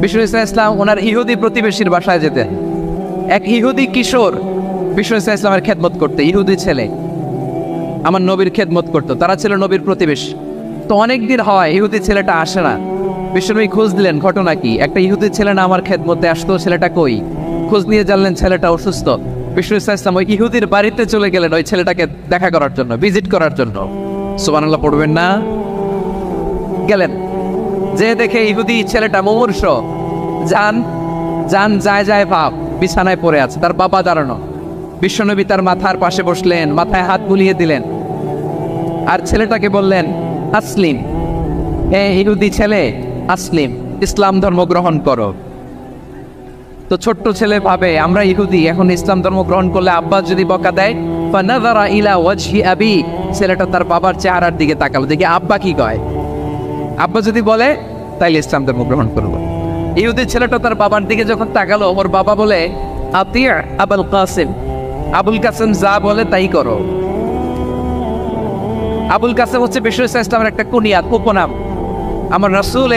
বিষ্ণু ইসলাম ওনার ইহুদি প্রতিবেশীর বাসায় যেতেন। এক ইহুদি কিশোর বিষ্ণু ইসলামের খেদমত করতে, ইহুদি ছেলে আমার নবীর খেদমত করতো, তারা ছিল নবীর প্রতিবেশী। তো অনেকদিন হয় ইহুদি ছেলেটা আসে না। বিশ্বনবী খোঁজ দিলেন ঘটনা কি, একটা ইহুদি ছেলে না আমার খেদমতে আসতো, ছেলেটা কই? খোঁজ নিয়ে জানলেন ছেলেটা অসুস্থ। বিষ্ণু ইসলাম ওই ইহুদির বাড়িতে চলে গেলেন ওই ছেলেটাকে দেখা করার জন্য, ভিজিট করার জন্য। সুবহানাল্লাহ পড়বেন না? গেলেন, যে দেখে ইহুদি ছেলেটা মুমূর্ষ, যান যান যায় যায় ভাব, বিছানায় পড়ে আছে, তার বাবা দাঁড়ানো। বিশ্বনবী তার মাথার পাশে বসলেন, মাথায় হাত বুলিয়ে দিলেন, আর ছেলেটাকে বললেন আসলিম, হে ইহুদি ছেলে আসলিম, ইসলাম ধর্ম গ্রহণ করো। তো ছোট্ট ছেলে ভাবে আমরা ইহুদি, এখন ইসলাম ধর্ম গ্রহণ করলে আব্বা যদি বকা দেয়। ফানাযারা ইলা ওয়াজহি আবি, ছেলেটা তার বাবার চেহারার দিকে তাকালো, দেখি আব্বা কি কয়। আব্বা যদি বলে তাইলে ইসলাম ধর্ম গ্রহণ করবো। ইহুদি ছেলেটা তার বাবার দিকে যখন তাকালো, ওর বাবা বলে আতিয়া আবুল কাসিম, আবুল কাসিম যা বলে তাই করো। আবুল কাসিম হচ্ছে বিষ্ণু ইসলামের একটা কুনিয়াত, উপনাম। আমার রাসূল